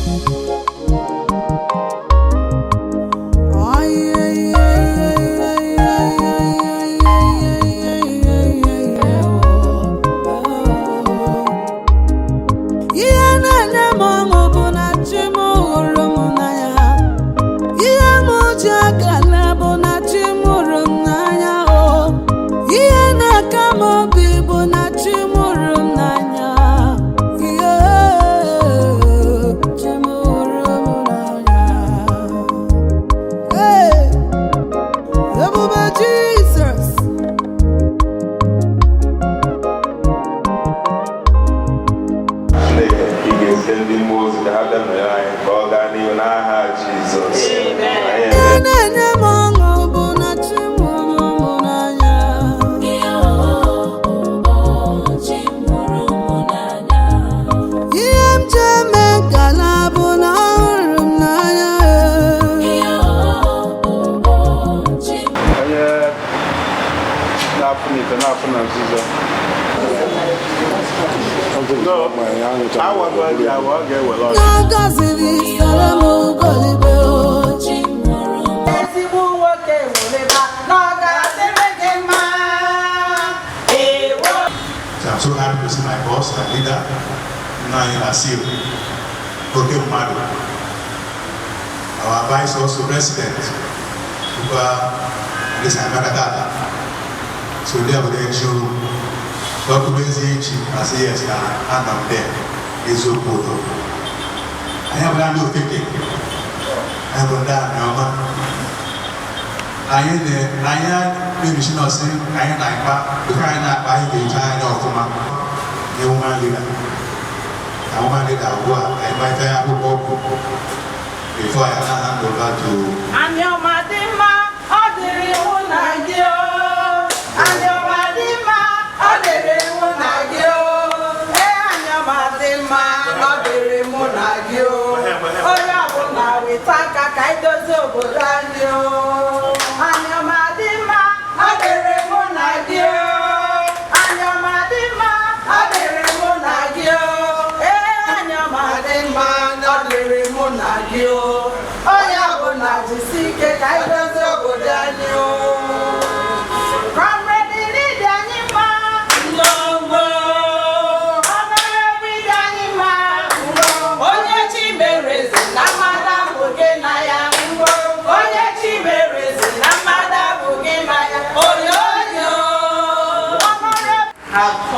I'm so happy to see my boss and leader, our vice also president, so they have the show documents as yes, and I'm there. Is so good. I have done no thinking. I have done Anioma. I am the Naya, maybe she not saying, I am like that, the kind of buying the China of the woman leader. A woman leader who I might have a book before I hand over to Anioma,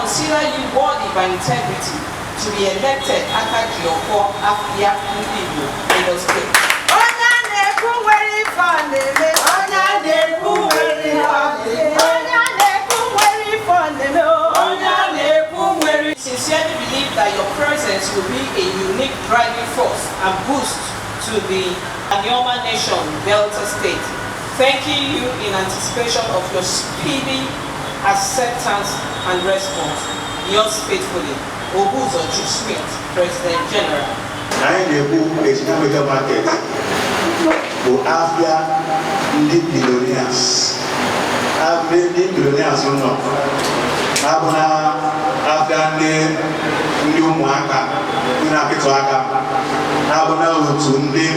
consider you worthy by integrity to be elected Akaji Ofor Afia Ndigbo in the state. Sincerely believe that your presence will be a unique driving force and boost to the Anioma Nation Delta State. Thanking you in anticipation of your speedy acceptance and response. Yours faithfully, Obuzo Smith, President General. Ndigbo economic market for Afia billionaires. I've made billionaires or not. Afia new Mwaka, Unakitwaka, Abona Utundi.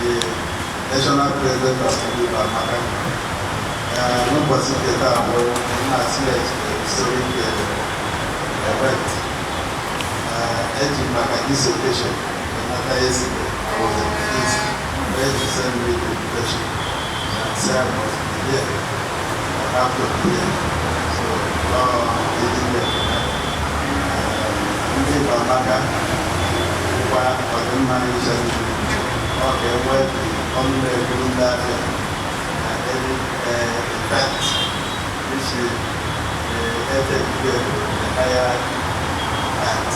The national president of the Madam, no possibility of serving the event. Edging Maganis occasion, another yesterday, our to send me the invitation. And Sam was here. After here. So, he didn't get Ndigbo Amaka, for the management, okay, where on the Gunda and any event, which is the higher act.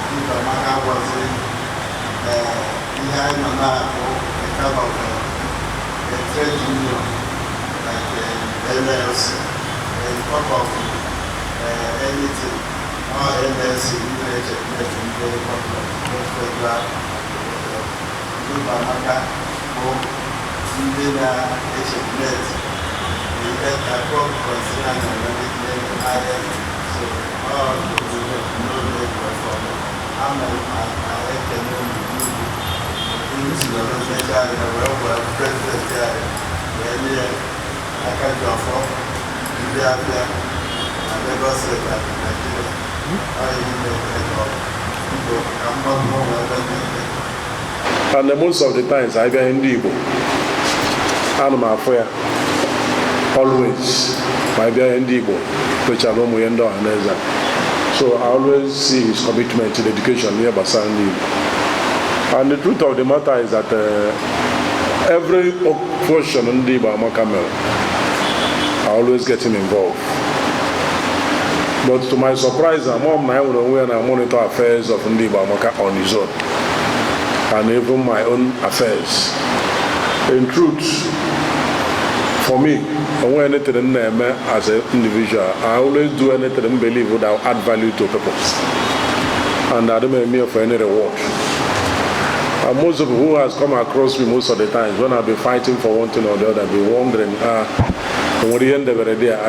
Ndigbo Amaka was behind a kind of a trade union, like LLC, and top of anything, or LLC, very popular, federal, Ndigbo Amaka, or Indiana HMNet, we get a crop considered and management higher, so all the no labor from I can into the residential and well president there, Akaji Ofor, Afia, and Lagos State and Nigeria. And most of the times I get in Ndigbo, Anioma Afia, always I get in Ndigbo, which I know we end on. So I always see his commitment to the education near Basan Ndigbo. And the truth of the matter is that every portion in Ndigbo Amaka, I always get him involved. But to my surprise, I'm when I monitor affairs of Ndigbo Amaka on his own, and even my own affairs. In truth, for me, when anything as an individual, I always do anything and believe that will add value to people, and I don't make me for any reward. And most of who has come across me most of the times when I've been fighting for one thing or the other, I've been wondering, I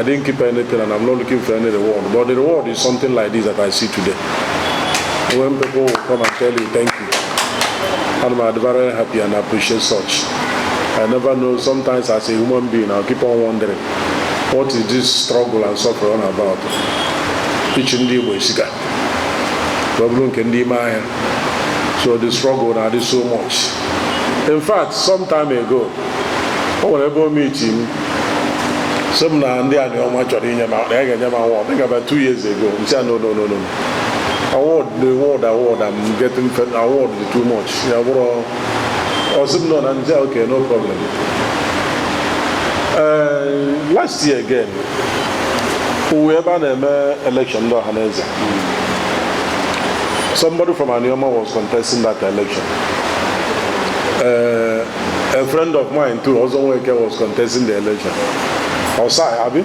didn't keep anything and I'm not looking for any reward. But the reward is something like this that I see today. When people will come and tell you thank you, and I'm very happy and appreciate such. I never know, sometimes as a human being, I'll keep on wondering, what is this struggle and suffering about? Each Ndigbo is sick. So the struggle now is so much. In fact, some time ago, whenever meeting, some Anioma I think about 2 years ago, he said, no. Award, I'm getting award too much. Or some no, and say, okay, no problem. Last year again, we had an election, somebody from Anioma was contesting that election. A friend of mine too, also was contesting the election. Outside, Abby,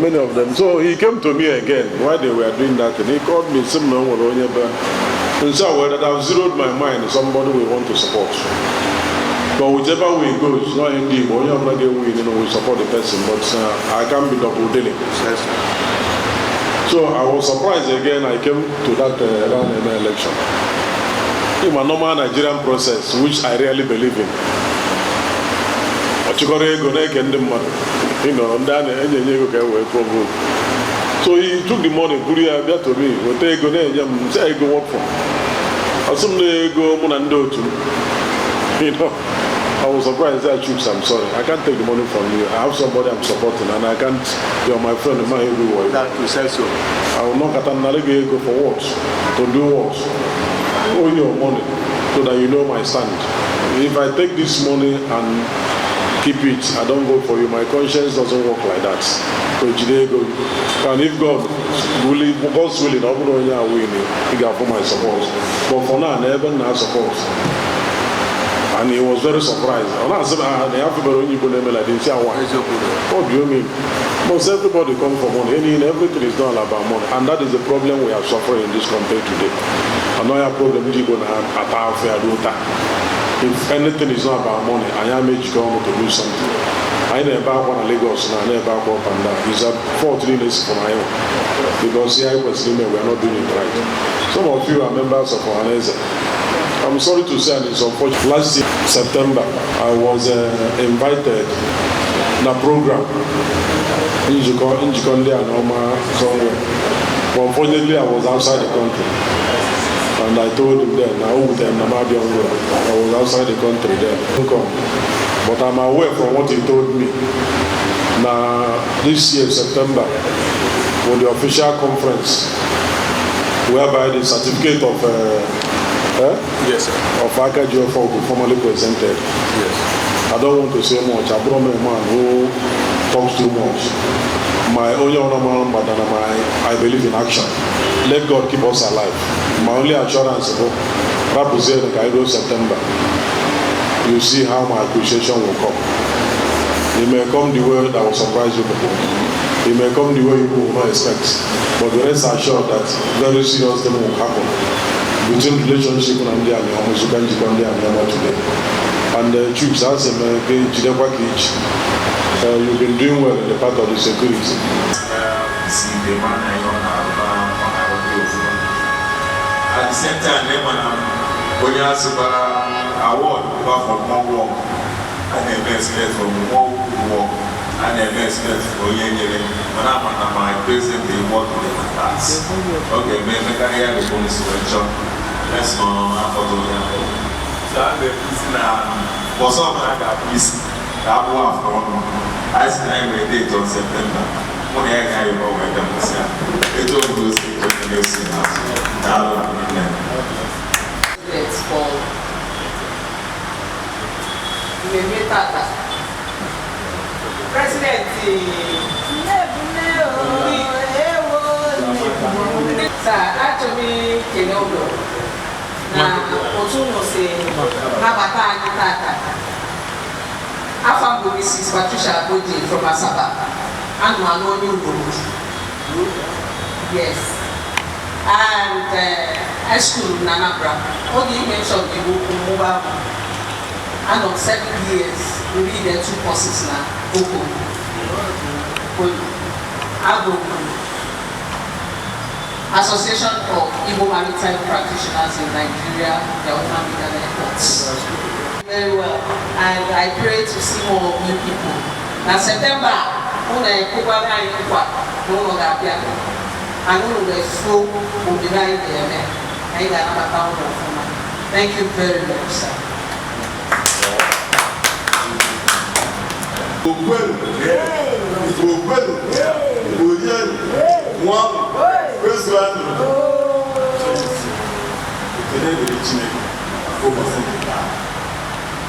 many of them. So he came to me again while they were doing that, and he called me some and so that I've zeroed my mind somebody we want to support. But whichever way it goes, not indeed, but I'm not going to win, we support the person, but I can't be double dealing. So I was surprised again. I came to that election. In my normal Nigerian process, which I really believe in. So he took the money, put it there to me. We take go there, say I go work for. Assume go Munando too. I was surprised that Chips, I'm sorry. I can't take the money from you. I have somebody I'm supporting and I can't, you're my friend, my everywhere. That you say so. I will not get another go for what? To do what? Owe your money so that you know my stand. If I take this money and keep it, I don't go for you. My conscience doesn't work like that. So Chinedu, and if God's willing, I'm going to win it. He got for my support. But for now, I never have support. And he was very surprised. And I said, they have people when you put them like this. What do you mean? Most everybody comes for money. Everything is done about money. And that is the problem we are suffering in this country today. Another problem is going to have Afia. If anything is not about money, I am able to do something. I never want to Lagos and I never go up and down. It's a 4 3 days for my own. Because here I was we are not doing it right. Some of you are members of our I'm sorry to say, and it's unfortunate. Last year, September, I was invited in a program in Anioma somewhere. But unfortunately, I was outside the country. And I told him then, I was outside the country then. But I'm aware from what he told me. Now, this year, September, for the official conference, whereby the certificate of yes, sir. of Akaji Ofor will be formally presented. Yes. I don't want to say much. I brought a man who talks too much. My only honor, but I believe in action. Let God keep us alive. My only assurance is represent the September. You see how my appreciation will come. It may come the way that will surprise you people. It may come the way you will not expect. But the rest assured that very serious thing will happen between relationship and the Anioma, you can keep on the Anioma today. And the troops, as a man, you've been doing well in the part of the security. At the same time, when you ask about award from more work and investment from more work and investment for Yenye, when I'm my president, they work with the class. Okay, maybe I hear the bonus to let's know how to do. So I'm the prisoner. For some, I got peace. I will from I signed a date on September. When I got you over them, it don't go to the new Let's fall. President, actually, Chinedu. Na Otuno say, Nabata Anitaka. Afam Mrs. Patricia Bodi from Asaba. And Manoni Road. Yes. And high school Nanabra. All the mentioned the mobile. And of 7 years, we read the 2 courses now. Association of Igbo Maritime Practitioners in Nigeria, the Oman Airports. Very well, and I pray to see more of you people. Now September, thank you very much, sir.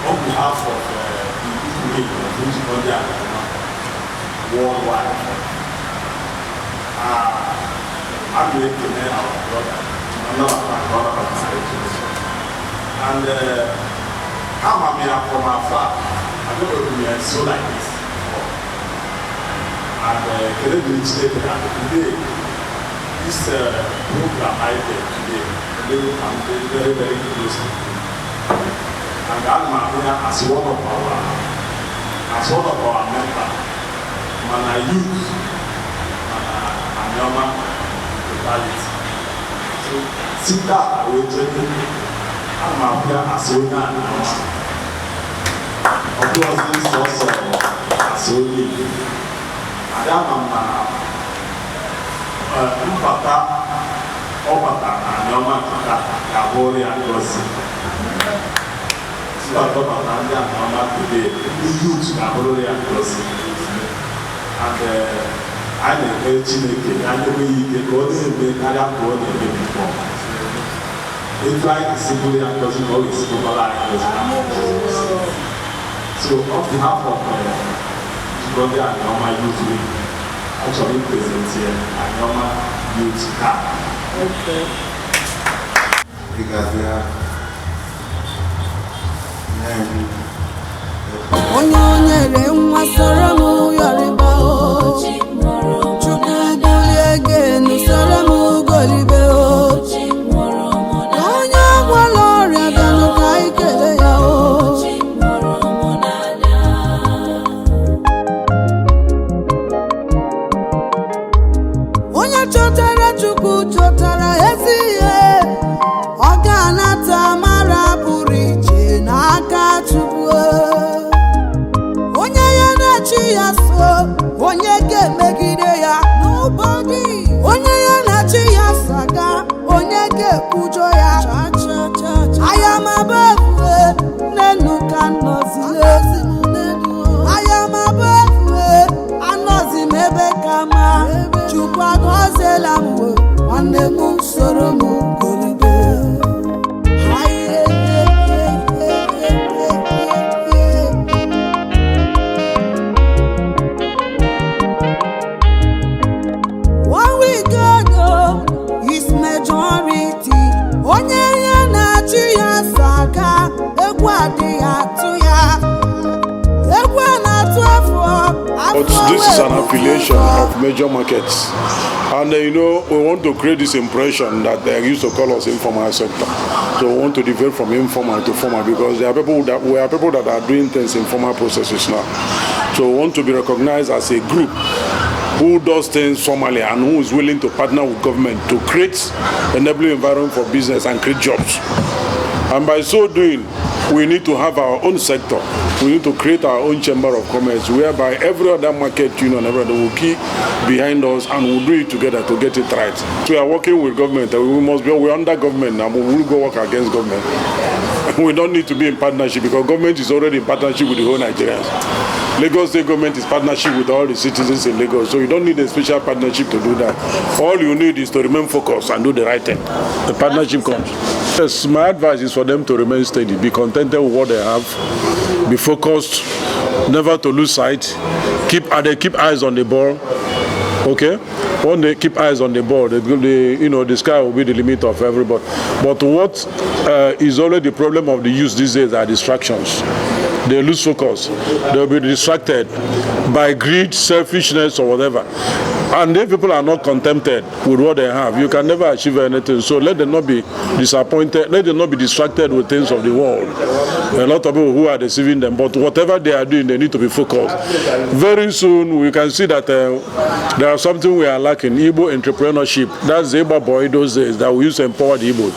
On behalf of the worldwide, I'm going to name our brother, and I'm here from Afia. I don't know if we are so like this. And Chinedu today, this program I did today, I'm very, very close. And I'm here as one of our members, Mana youth, Anioma, totality. So sit down, I will tell you, I'm here as one Anioma. Of course, this is also as only. And I'm Mpata, Opata, Anioma, Kabori, and Rossi. Today, the youth are already across and I am very Chineke, and the way you get all the way, I am going to get before. It's like simply across always so, on behalf of brother Anioma Youth Week, actually present here Anioma Youth Cup. Okay. Because onye nyere nwa soro m yọrịba o Chukwu bulie ege n'usoro m golibe o onye gwọrọ ọrịa bịanụ ka anyị kele ya o onye chọtara Chukwu chọtara ezi ihe ọ ga-anata mara pụrụ iche n'aka Chukwu onye ya na-achị ya is an affiliation of major markets. And you know, we want to create this impression that they used to call us informal sector. So we want to develop from informal to formal because there are people that we are people that are doing things in formal processes now. So we want to be recognized as a group who does things formally and who is willing to partner with government to create enabling environment for business and create jobs. And by so doing, we need to have our own sector. We need to create our own chamber of commerce whereby every other market union, everybody will keep behind us and we'll do it together to get it right. So we are working with government. We're under government and we will go work against government. We don't need to be in partnership because government is already in partnership with the whole Nigerians. Lagos State government is partnership with all the citizens in Lagos, so you don't need a special partnership to do that. All you need is to remain focused and do the right thing. The partnership comes. Yes, my advice is for them to remain steady, be contented with what they have, be focused, never to lose sight, keep eyes on the ball. Okay, when they keep eyes on the ball, the sky will be the limit of everybody. But what is already the problem of the youth these days are distractions. They lose focus. They'll be distracted by greed, selfishness, or whatever. And if people are not contented with what they have, you can never achieve anything. So let them not be disappointed. Let them not be distracted with things of the world. A lot of people who are deceiving them. But whatever they are doing, they need to be focused. Very soon, we can see that there is something we are lacking. Igbo entrepreneurship. That's the Igbo boy those days that we used to empower the Igbos.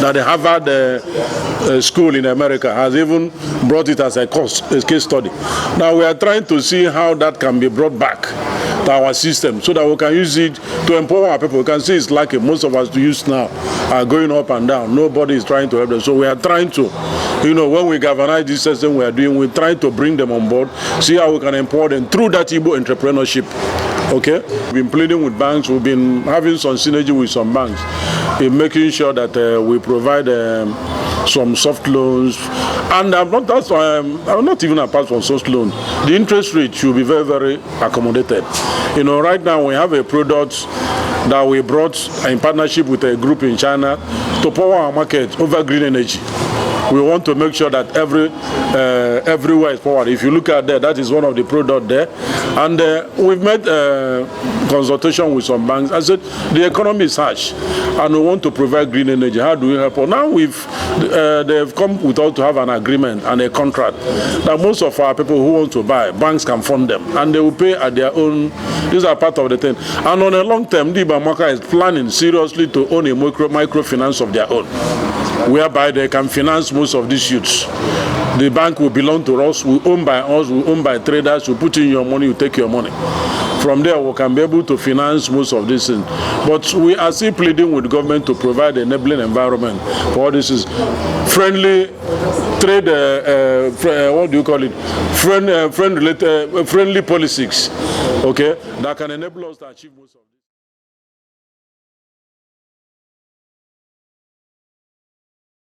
That the Harvard school in America has even brought it as a case study. Now we are trying to see how that can be brought back to our system so that we can use it to empower our people. We can see it's lacking. Most of us to use now are going up and down. Nobody is trying to help them. So we are trying to, when we galvanize this system we are doing, we're trying to bring them on board, see how we can empower them through that Igbo entrepreneurship. Okay? We've been pleading with banks. We've been having some synergy with some banks in making sure that we provide some soft loans, and I'm not even apart from soft loans. The interest rate should be very, very accommodated. Right now we have a product that we brought in partnership with a group in China to power our market over green energy. We want to make sure that everywhere is powered. If you look at that is one of the products there. And we've made consultation with some banks. I said, the economy is harsh, and we want to provide green energy. How do we help? Well, now they've come with us to have an agreement and a contract that most of our people who want to buy, banks can fund them, and they will pay at their own. These are part of the thing. And on a long term, Ndigbo Amaka is planning seriously to own a microfinance of their own, whereby they can finance most of these youths. The bank will belong to us, we own by traders, we put in your money, you take your money. From there, we can be able to finance most of these things. But we are still pleading with government to provide an enabling environment for all this is friendly trade, what do you call it? Friendly policies, okay, that can enable us to achieve most of this.